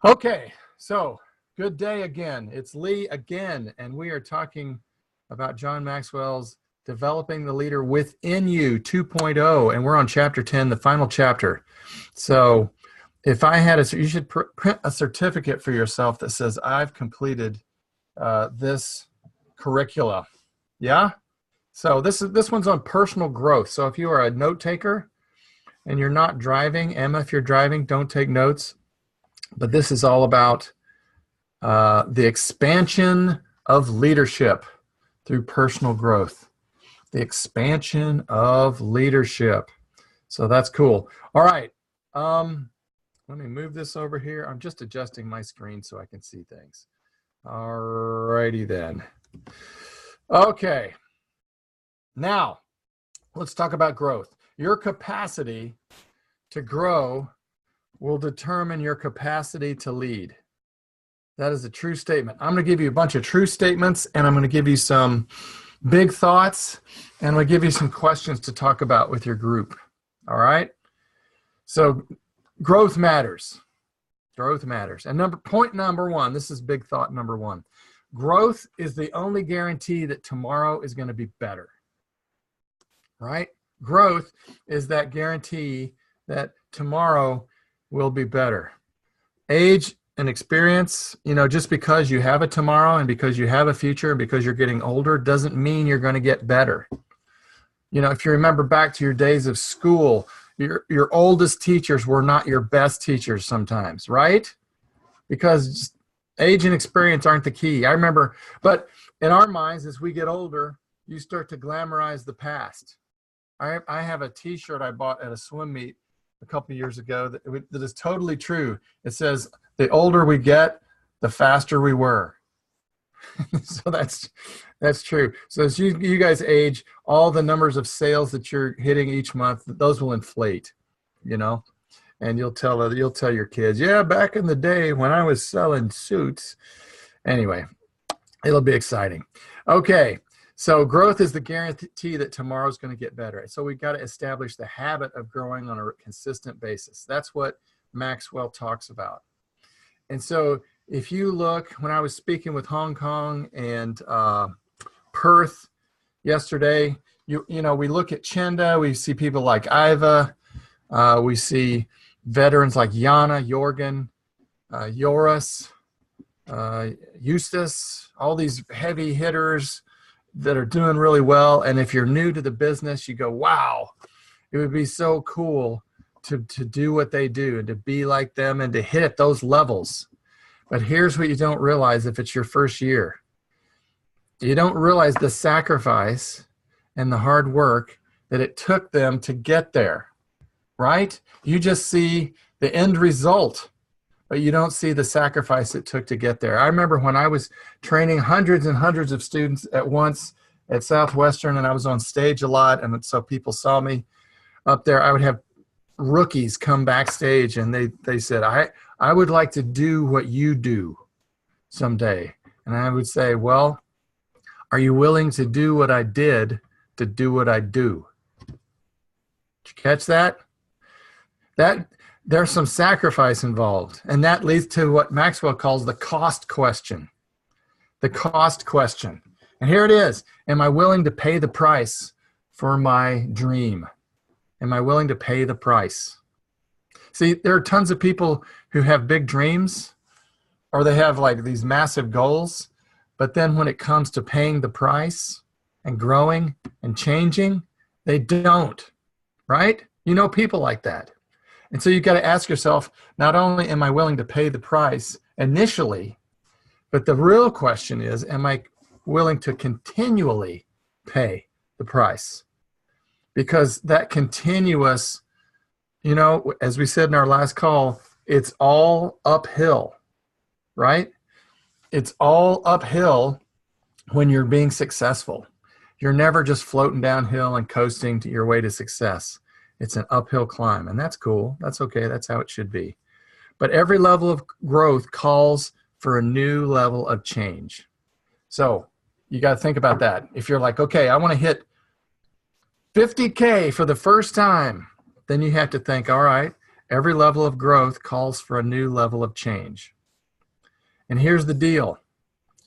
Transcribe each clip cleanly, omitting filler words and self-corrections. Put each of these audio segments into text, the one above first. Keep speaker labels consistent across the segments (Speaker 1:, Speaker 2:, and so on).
Speaker 1: Okay, so good day again. It's Lee again, and we are talking about John Maxwell's Developing the Leader Within You 2.0, and we're on chapter 10, the final chapter. So if I had you should print a certificate for yourself that says, I've completed this curricula. Yeah? So this one's on personal growth. So if you are a note taker and you're not driving, Emma, if you're driving, don't take notes. But this is all about the expansion of leadership through personal growth. The expansion of leadership. So that's cool. All right. Let me move this over here. I'm just adjusting my screen so I can see things. All righty then. Okay. Now, let's talk about growth. Your capacity to grow will determine your capacity to lead. That is a true statement. I'm going to give you a bunch of true statements, and I'm going to give you some big thoughts, and I'm going to give you some questions to talk about with your group. All right? So growth matters. Growth matters. And point number one, this is big thought number one. Growth is the only guarantee that tomorrow is going to be better. Right? Growth is that guarantee that tomorrow will be better. Age and experience, just because you have a tomorrow and because you have a future and because you're getting older doesn't mean you're going to get better. If you remember back to your days of school, your oldest teachers were not your best teachers sometimes, right? Because age and experience aren't the key. I remember, but in our minds, as we get older, you start to glamorize the past. I have a t-shirt I bought at a swim meet a couple of years ago that is totally true. It says, the older we get, the faster we were. So that's true. So as you guys age, all the numbers of sales that you're hitting each month, those will inflate, and you'll tell your kids, yeah, back in the day when I was selling suits. Anyway, it'll be exciting. Okay. So growth is the guarantee that tomorrow's going to get better. So we've got to establish the habit of growing on a consistent basis. That's what Maxwell talks about. And so if you look, when I was speaking with Hong Kong and Perth yesterday, we look at Chenda, we see people like Iva, we see veterans like Yana, Jorgen, Joris, Eustace, all these heavy hitters that are doing really well. And if you're new to the business, you go, wow, it would be so cool to do what they do and to be like them and to hit at those levels. But here's what you don't realize if it's your first year. You don't realize the sacrifice and the hard work that it took them to get there, right? You just see the end result, but you don't see the sacrifice it took to get there. I remember when I was training hundreds and hundreds of students at once at Southwestern, and I was on stage a lot, and so people saw me up there. I would have rookies come backstage, and they said, I would like to do what you do someday. And I would say, well, are you willing to do what I did to do what I do? Did you catch that? There's some sacrifice involved, and that leads to what Maxwell calls the cost question. The cost question. And here it is. Am I willing to pay the price for my dream? Am I willing to pay the price? See, there are tons of people who have big dreams, or they have like these massive goals, but then when it comes to paying the price and growing and changing, they don't, right? People like that. And so you've got to ask yourself, not only am I willing to pay the price initially, but the real question is, am I willing to continually pay the price? Because that continuous, as we said in our last call, it's all uphill, right? It's all uphill when you're being successful. You're never just floating downhill and coasting to your way to success. It's an uphill climb, and that's cool. That's okay. That's how it should be. But every level of growth calls for a new level of change. So you got to think about that. If you're like, okay, I want to hit 50K for the first time, then you have to think, all right, every level of growth calls for a new level of change. And here's the deal.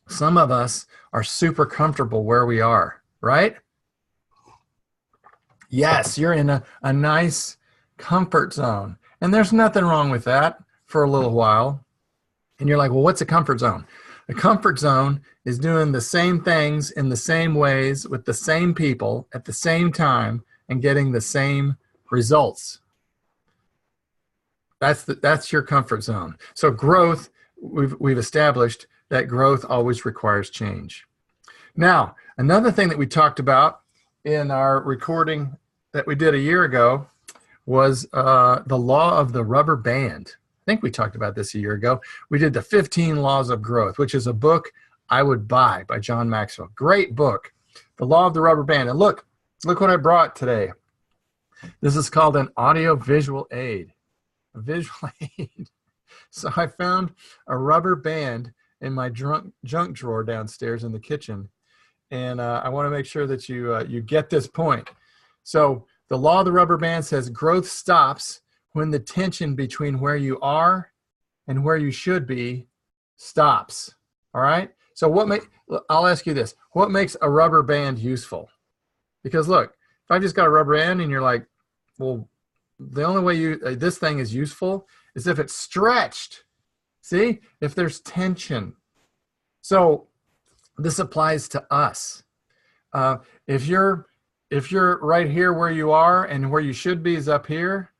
Speaker 1: Some of us are super comfortable where we are, right? Yes, you're in a nice comfort zone. And there's nothing wrong with that for a little while. And you're like, well, what's a comfort zone? A comfort zone is doing the same things in the same ways with the same people at the same time and getting the same results. That's your comfort zone. So growth, we've established that growth always requires change. Now, another thing that we talked about in our recording that we did a year ago was the law of the rubber band. I think we talked about this a year ago. We did the 15 Laws of Growth, which is a book I would buy by John Maxwell. Great book, The Law of the Rubber Band. And look what I brought today. This is called an audio-visual aid, a visual aid. So I found a rubber band in my junk drawer downstairs in the kitchen. And I want to make sure that you get this point. So the law of the rubber band says growth stops when the tension between where you are and where you should be stops. All right? So I'll ask you this. What makes a rubber band useful? Because look, if I just got a rubber band and you're like, well, the only way this thing is useful is if it's stretched. See? If there's tension. So this applies to us. If you're right here where you are and where you should be is up here,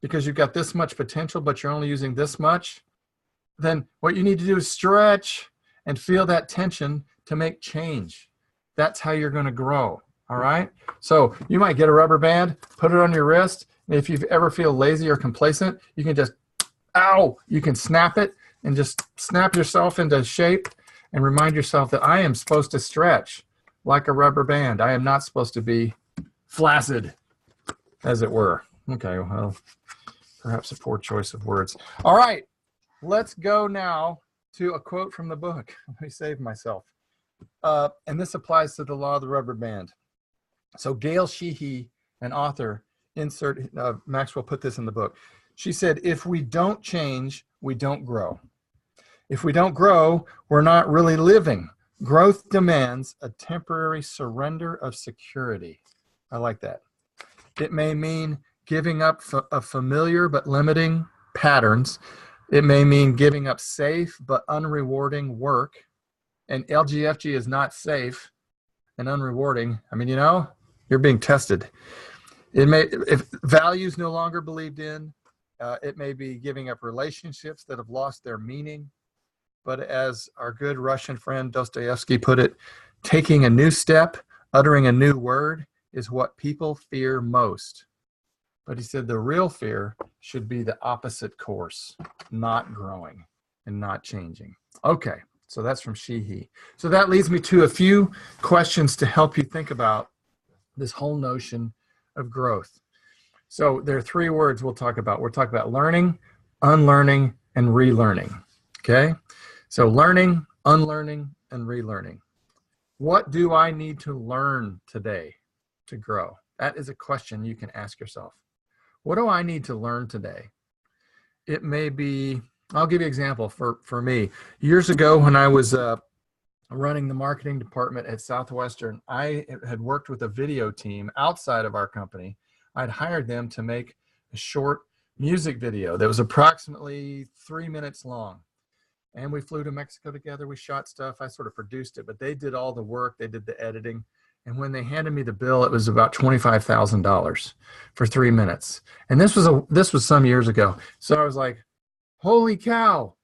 Speaker 1: because you've got this much potential, but you're only using this much, then what you need to do is stretch and feel that tension to make change. That's how you're going to grow. All right. So you might get a rubber band, put it on your wrist. And if you ever feel lazy or complacent, you can just, you can snap it and just snap yourself into shape and remind yourself that I am supposed to stretch like a rubber band. I am not supposed to be flaccid, as it were. Okay, well, perhaps a poor choice of words. All right, let's go now to a quote from the book. Let me save myself. And this applies to the law of the rubber band. So Gail Sheehy, an author, Maxwell put this in the book. She said, if we don't change, we don't grow. If we don't grow, we're not really living. Growth demands a temporary surrender of security. I like that. It may mean giving up a familiar but limiting patterns. It may mean giving up safe but unrewarding work. And LGFG is not safe and unrewarding. I mean, you're being tested. If values no longer believed in, it may be giving up relationships that have lost their meaning. But as our good Russian friend Dostoevsky put it, taking a new step, uttering a new word is what people fear most. But he said the real fear should be the opposite course, not growing and not changing. Okay, so that's from Sheehy. So that leads me to a few questions to help you think about this whole notion of growth. So there are three words we'll talk about. We'll talk about learning, unlearning, and relearning. Okay? So learning, unlearning, and relearning. What do I need to learn today to grow? That is a question you can ask yourself. What do I need to learn today? It may be, I'll give you an example for me. Years ago when I was running the marketing department at Southwestern, I had worked with a video team outside of our company. I'd hired them to make a short music video that was approximately 3 minutes long. And we flew to Mexico together. We shot stuff. I sort of produced it, but they did all the work. They did the editing. And when they handed me the bill, it was about $25,000 for 3 minutes. And this was some years ago. So I was like, holy cow.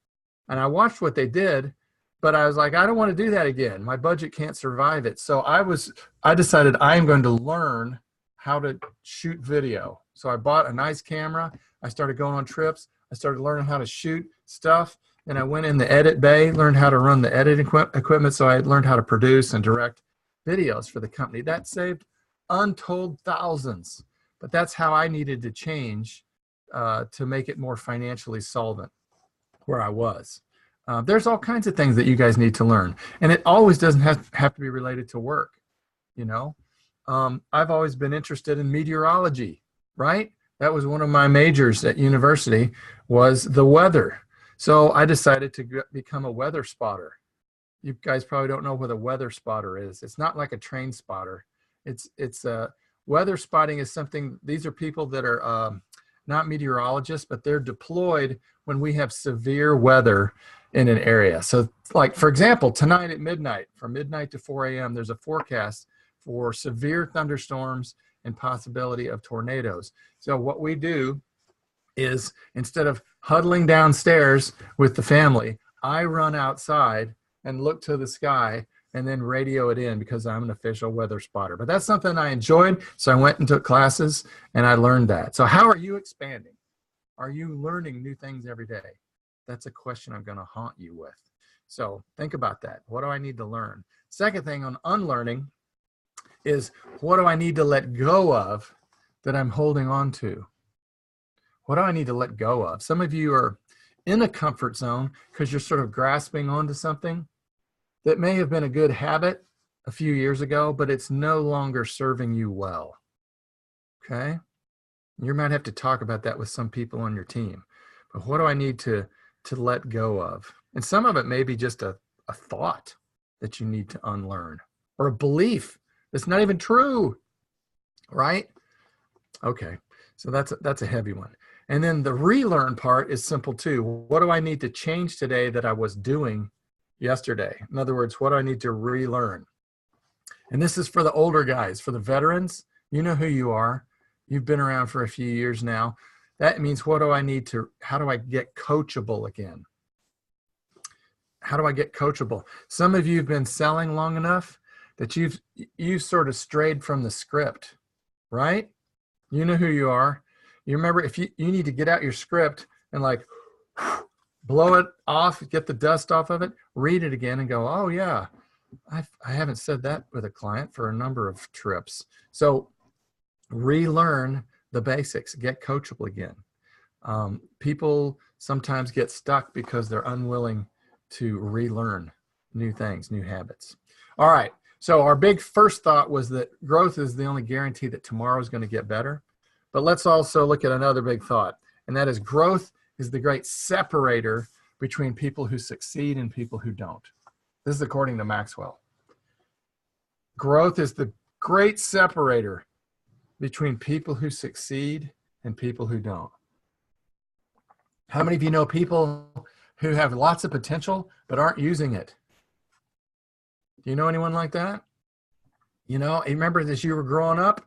Speaker 1: And I watched what they did, but I was like, I don't want to do that again. My budget can't survive it. So I decided I am going to learn how to shoot video. So I bought a nice camera. I started going on trips. I started learning how to shoot stuff. And I went in the edit bay, learned how to run the edit equipment. So I learned how to produce and direct videos for the company. That saved untold thousands. But that's how I needed to change to make it more financially solvent where I was. There's all kinds of things that you guys need to learn. And it always doesn't have to be related to work. I've always been interested in meteorology, right? That was one of my majors at university, was the weather. So I decided to become a weather spotter. You guys probably don't know what a weather spotter is. It's not like a train spotter. It's weather spotting is something, these are people that are not meteorologists, but they're deployed when we have severe weather in an area. So like, for example, tonight at midnight, from midnight to 4 a.m., there's a forecast for severe thunderstorms and possibility of tornadoes. So what we do is, instead of huddling downstairs with the family, I run outside and look to the sky and then radio it in, because I'm an official weather spotter. But that's something I enjoyed, so I went and took classes and I learned that. So how are you expanding? Are you learning new things every day? That's a question I'm going to haunt you with. So think about that. What do I need to learn? Second thing on unlearning is, what do I need to let go of that I'm holding on to? What do I need to let go of? Some of you are in a comfort zone because you're sort of grasping onto something that may have been a good habit a few years ago, but it's no longer serving you well. Okay? You might have to talk about that with some people on your team. But what do I need to let go of? And some of it may be just a thought that you need to unlearn, or a belief that's not even true, right? Okay, so that's a heavy one. And then the relearn part is simple too. What do I need to change today that I was doing yesterday? In other words, what do I need to relearn? And this is for the older guys. For the veterans, you know who you are. You've been around for a few years now. That means, what do I need to, how do I get coachable again? How do I get coachable? Some of you have been selling long enough that you've sort of strayed from the script, right? You know who you are. You remember, if you need to get out your script and like blow it off, get the dust off of it, read it again and go, oh yeah, I haven't said that with a client for a number of trips. So relearn the basics, get coachable again. People sometimes get stuck because they're unwilling to relearn new things, new habits. All right, so our big first thought was that growth is the only guarantee that tomorrow is going to get better. But let's also look at another big thought, and that is, growth is the great separator between people who succeed and people who don't. This is according to Maxwell. Growth is the great separator between people who succeed and people who don't. How many of you know people who have lots of potential but aren't using it? Do you know anyone like that? You know, remember as you were growing up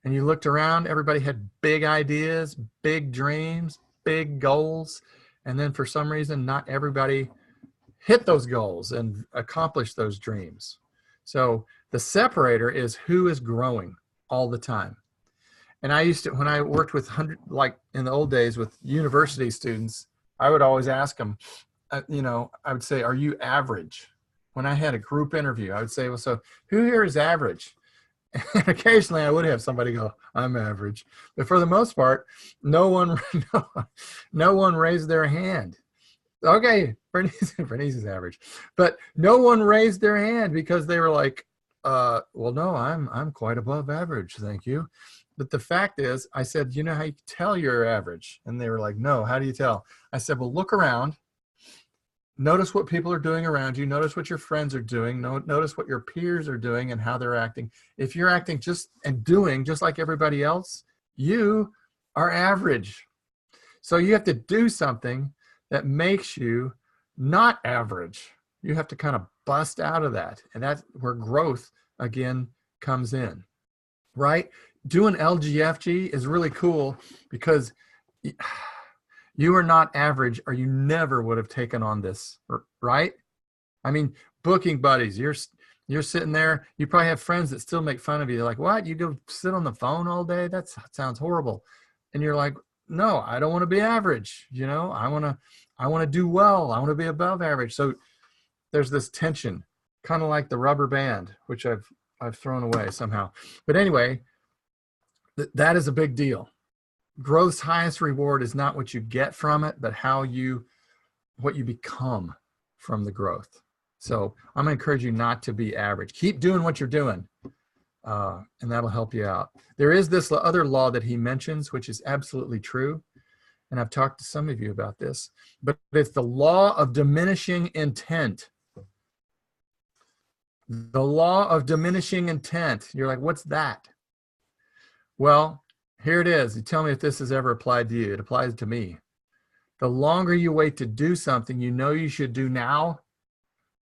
Speaker 1: and you looked around, everybody had big ideas, big dreams, big goals, and then for some reason, not everybody hit those goals and accomplished those dreams. So the separator is who is growing all the time. And I used to, when I worked with like in the old days with university students, I would always ask them, you know, I would say, are you average? When I had a group interview, I would say, well, so who here is average? And occasionally I would have somebody go, I'm average. But for the most part, no one raised their hand. Okay, Bernice is average. But no one raised their hand because they were like, well, no, I'm quite above average, thank you. But the fact is, I said, you know how you can tell you're average? And they were like, no, how do you tell? I said, well, look around. Notice what people are doing around you. Notice what your friends are doing. Notice what your peers are doing and how they're acting. If you're acting doing just like everybody else, you are average. So you have to do something that makes you not average. You have to kind of bust out of that. And that's where growth, again, comes in, right? Doing LGFG is really cool because you are not average, or you never would have taken on this, right? I mean, booking buddies, you're sitting there, you probably have friends that still make fun of you. They're like, what? You go sit on the phone all day? That sounds horrible. And you're like, no, I don't want to be average. You know, I want to do well. I want to be above average. So there's this tension, kind of like the rubber band, which I've thrown away somehow. But anyway, that is a big deal. Growth's highest reward is not what you get from it, but what you become from the growth. So I'm going to encourage you not to be average. Keep doing what you're doing, and that'll help you out. There is this other law that he mentions, which is absolutely true, and I've talked to some of you about this, but it's the law of diminishing intent. The law of diminishing intent. You're like, what's that? Well, here it is. You tell me if this has ever applied to you. It applies to me. The longer you wait to do something you know you should do now,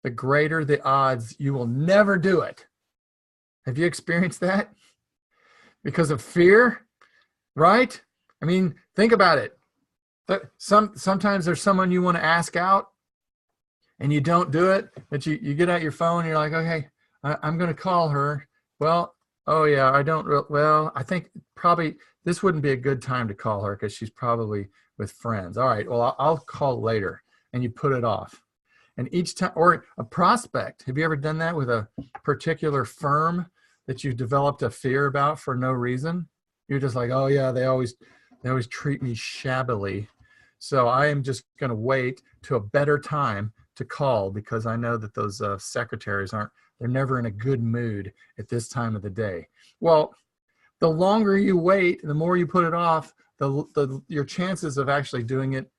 Speaker 1: the greater the odds you will never do it. Have you experienced that? Because of fear, right? I mean, think about it. Sometimes there's someone you want to ask out and you don't do it, but you get out your phone and you're like, okay, I'm going to call her. Well, oh yeah, I think probably this wouldn't be a good time to call her because she's probably with friends. All right, well, I'll call later, and you put it off. And each time, or a prospect, have you ever done that with a particular firm that you developed a fear about for no reason? You're just like, oh yeah, they always treat me shabbily. So I am just going to wait to a better time to call because I know that those secretaries they're never in a good mood at this time of the day. Well, the longer you wait, the more you put it off, your chances of actually doing it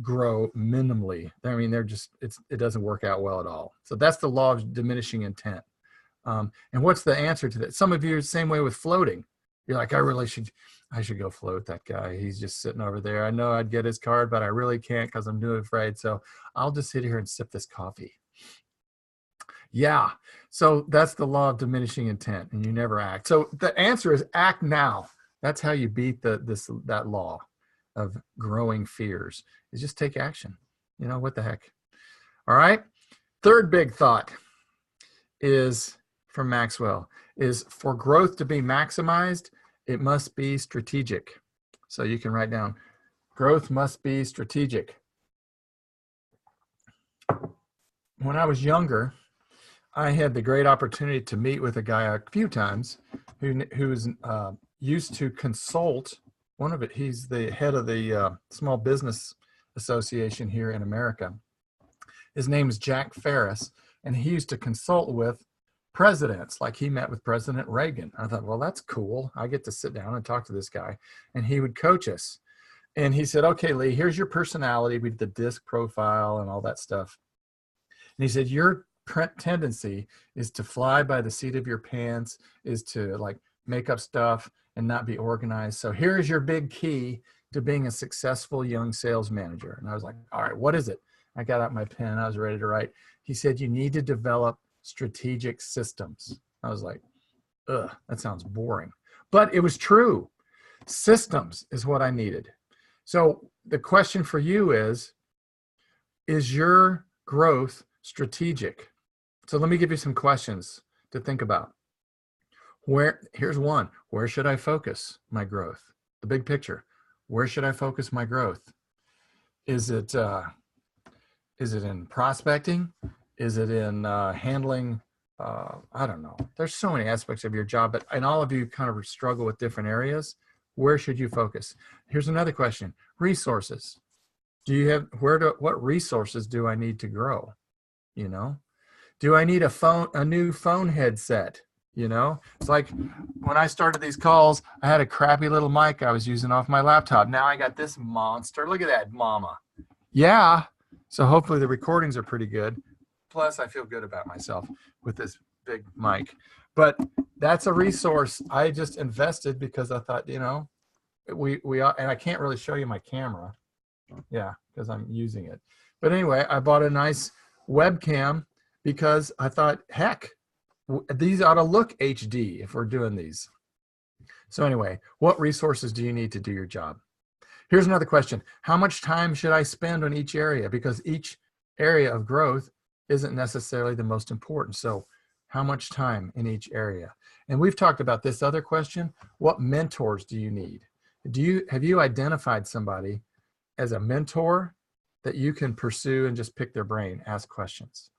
Speaker 1: grow minimally. I mean, it doesn't work out well at all. So that's the law of diminishing intent. And what's the answer to that? Some of you are the same way with floating. You're like, I should go float that guy. He's just sitting over there. I know I'd get his card, but I really can't because I'm too afraid. So I'll just sit here and sip this coffee. Yeah. So that's the law of diminishing intent, and you never act. So the answer is act now. That's how you beat that law of growing fears, is just take action. You know, what the heck? All right. Third big thought is from Maxwell is for growth to be maximized, it must be strategic. So you can write down, growth must be strategic. When I was younger, I had the great opportunity to meet with a guy a few times who's used to consult he's the head of the Small Business Association here in America. His name is Jack Ferris, and he used to consult with presidents. Like he met with President Reagan. I thought, well, that's cool. I get to sit down and talk to this guy, and he would coach us. And he said, okay, Lee, here's your personality with the disc profile and all that stuff. And he said, your tendency is to fly by the seat of your pants, is to like make up stuff and not be organized. So here's your big key to being a successful young sales manager. And I was like, all right, what is it? I got out my pen. I was ready to write. He said, you need to develop strategic systems. I was like, ugh, that sounds boring. But it was true. Systems is what I needed. So the question for you is your growth strategic? So let me give you some questions to think about. Here's one. Where should I focus my growth? The big picture. Where should I focus my growth? Is it in prospecting? Is it in handling? I don't know. There's so many aspects of your job, and all of you kind of struggle with different areas. Where should you focus? Here's another question. Resources. What resources do I need to grow? You know? Do I need a new phone headset? You know, it's like when I started these calls, I had a crappy little mic I was using off my laptop. Now I got this monster. Look at that, mama. Yeah. So hopefully the recordings are pretty good. Plus I feel good about myself with this big mic. But that's a resource I just invested because I thought, you know, and I can't really show you my camera. Yeah, because I'm using it. But anyway, I bought a nice webcam because I thought, heck, these ought to look HD if we're doing these. So anyway, what resources do you need to do your job? Here's another question. How much time should I spend on each area? Because each area of growth isn't necessarily the most important. So how much time in each area? And we've talked about this other question. What mentors do you need? Have you identified somebody as a mentor that you can pursue and just pick their brain, ask questions?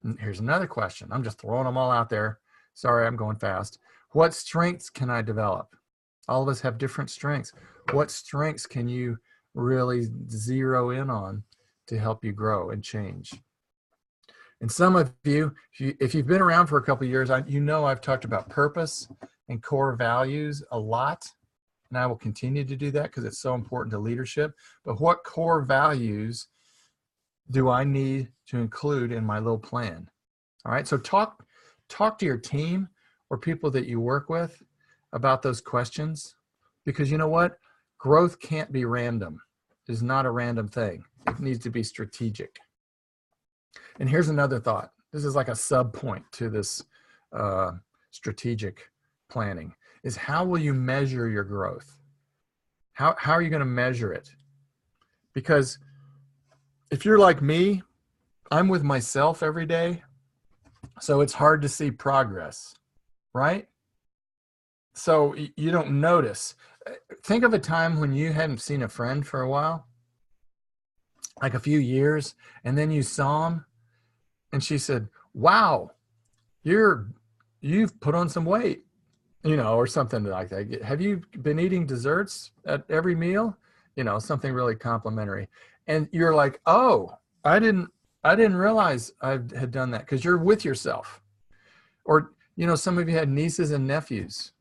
Speaker 1: And here's another question. I'm just throwing them all out there. Sorry, I'm going fast. What strengths can I develop? All of us have different strengths. What strengths can you really zero in on to help you grow and change? And some of you, if you've been around for a couple of years, you know I've talked about purpose and core values a lot. and I will continue to do that because it's so important to leadership. But what core values do I need to include in my little plan? All right, so talk to your team or people that you work with about those questions, because you know what? Growth can't be random. It's not a random thing. It needs to be strategic. And here's another thought. This is like a sub point to this strategic planning, is how will you measure your growth? How are you going to measure it? Because if you're like me, I'm with myself every day, so it's hard to see progress, right? So you don't notice. Think of a time when you hadn't seen a friend for a while, like a few years, and then you saw him, and she said, "Wow, you've put on some weight," or something like that. "Have you been eating desserts at every meal?" Something really complimentary. And you're like, "Oh, I didn't realize I had done that," because you're with yourself. Or, some of you had nieces and nephews,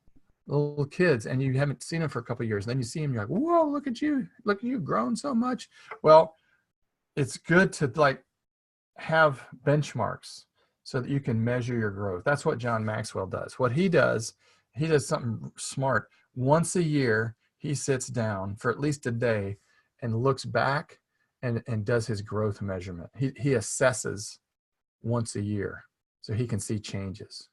Speaker 1: little kids, and you haven't seen them for a couple of years. And then you see them, you're like, "Whoa, look at you. Look, you've grown so much." Well, it's good to have benchmarks so that you can measure your growth. That's what John Maxwell does. What he does something smart. Once a year, he sits down for at least a day and looks back and does his growth measurement. He assesses once a year so he can see changes.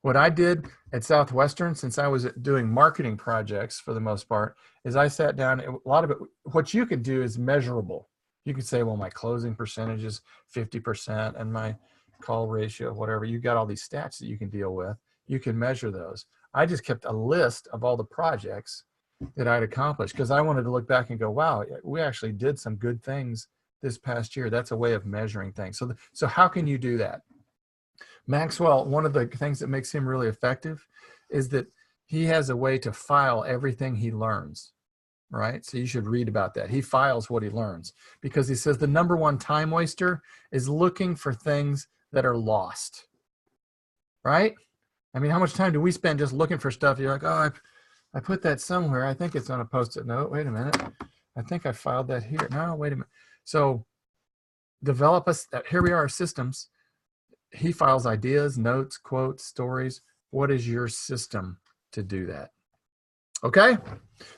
Speaker 1: What I did at Southwestern, since I was doing marketing projects for the most part, is I sat down. A lot of it, what you could do is measurable. You could say, well, my closing percentage is 50% and my call ratio, whatever. You've got all these stats that you can deal with. You can measure those. I just kept a list of all the projects that I'd accomplished because I wanted to look back and go, wow, we actually did some good things this past year. That's a way of measuring things. So how can you do that? Maxwell, one of the things that makes him really effective is that he has a way to file everything he learns, right? So you should read about that. He files what he learns because he says the number one time waster is looking for things that are lost, right? I mean, how much time do we spend just looking for stuff? You're like, oh, I put that somewhere. I think it's on a Post-it note. Wait a minute. I think I filed that here. No, wait a minute. So develop us. Here we are, systems. He files ideas, notes, quotes, stories. What is your system to do that? Okay.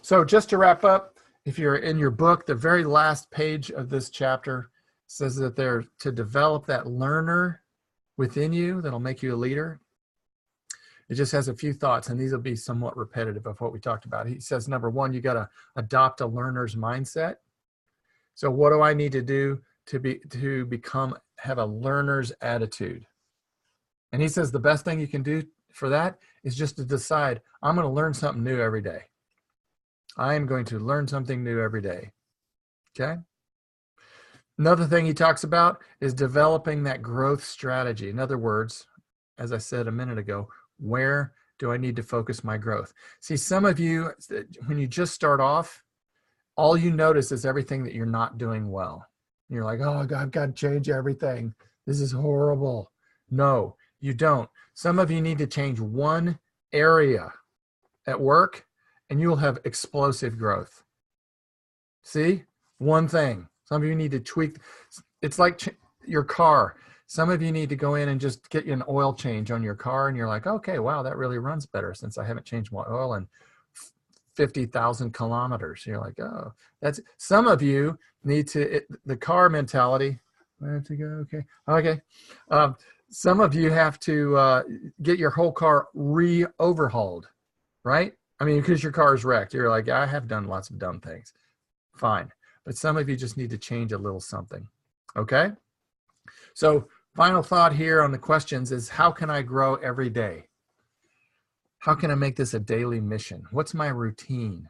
Speaker 1: So just to wrap up, if you're in your book, the very last page of this chapter says that they're to develop that learner within you that'll make you a leader. It just has a few thoughts, and these will be somewhat repetitive of what we talked about. He says, number one, you got to adopt a learner's mindset. So what do I need to do to have a learner's attitude? And he says the best thing you can do for that is just to decide, I'm going to learn something new every day. I am going to learn something new every day. Okay? Another thing he talks about is developing that growth strategy. In other words, as I said a minute ago, where do I need to focus my growth? See, some of you, when you just start off, all you notice is everything that you're not doing well. You're like, oh, God, I've got to change everything. This is horrible. No, you don't. Some of you need to change one area at work, and you will have explosive growth. See? One thing. Some of you need to tweak. It's like your car. Some of you need to go in and just get you an oil change on your car, and you're like, okay, wow, that really runs better since I haven't changed my oil in 50,000 kilometers. You're like, oh, that's. Some of you need the car mentality. Where to go? Okay. Some of you have to get your whole car overhauled, right? I mean, because your car is wrecked. You're like, I have done lots of dumb things. Fine. But some of you just need to change a little something. Okay? So final thought here on the questions is, how can I grow every day? How can I make this a daily mission? What's my routine?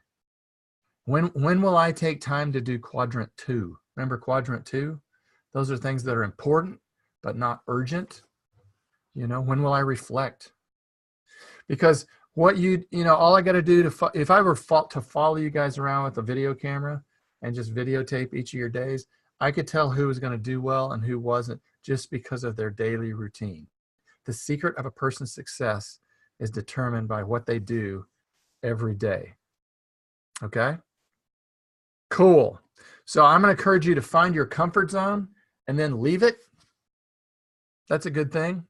Speaker 1: When will I take time to do quadrant 2? Remember quadrant 2? Those are things that are important, but not urgent. When will I reflect? Because what all I got to do if I were to follow you guys around with a video camera and just videotape each of your days, I could tell who was going to do well and who wasn't just because of their daily routine. The secret of a person's success is determined by what they do every day. Okay? Cool. So I'm going to encourage you to find your comfort zone and then leave it. That's a good thing.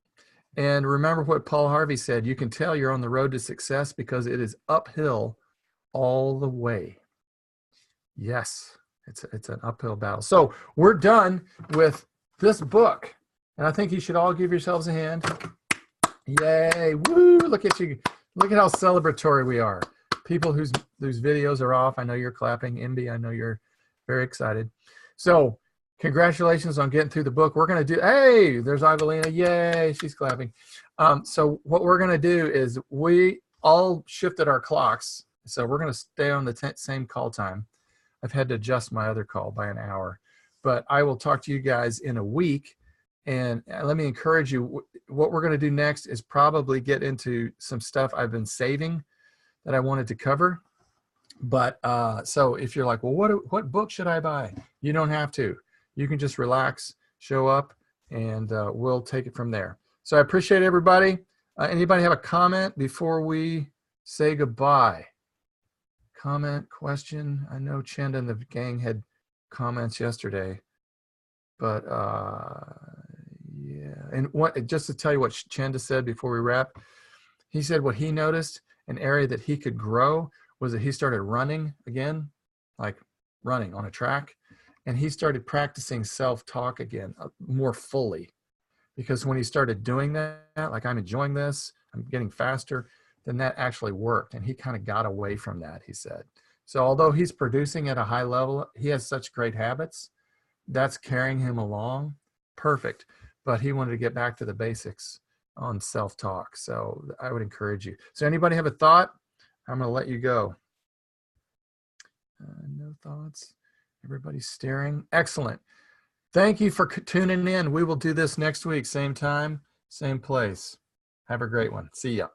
Speaker 1: And remember what Paul Harvey said, you can tell you're on the road to success because it is uphill all the way. Yes, it's an uphill battle. So we're done with this book. And I think you should all give yourselves a hand. Yay. Woo. Look at you. Look at how celebratory we are. People whose videos are off, I know you're clapping. MB, I know you're very excited. So congratulations on getting through the book. We're going to do, hey, there's Evelina. Yay, she's clapping. So what we're going to do is we all shifted our clocks. So we're going to stay on the same call time. I've had to adjust my other call by an hour. But I will talk to you guys in a week. And let me encourage you, what we're going to do next is probably get into some stuff I've been saving that I wanted to cover. But so if you're like, well, what book should I buy? You don't have to. You can just relax, show up, and we'll take it from there. So I appreciate everybody. Anybody have a comment before we say goodbye? Comment, question? I know Chenda and the gang had comments yesterday. But yeah, and just to tell you what Chenda said before we wrap, he said what he noticed, an area that he could grow was that he started running again, like running on a track, and he started practicing self-talk again more fully, because when he started doing that, like I'm enjoying this, I'm getting faster, then that actually worked, and he kind of got away from that, he said. So although he's producing at a high level, he has such great habits, that's carrying him along, perfect, but he wanted to get back to the basics on self-talk. So I would encourage you. So anybody have a thought? I'm going to let you go. No thoughts. Everybody's staring. Excellent. Thank you for tuning in. We will do this next week, same time, same place. Have a great one. See ya.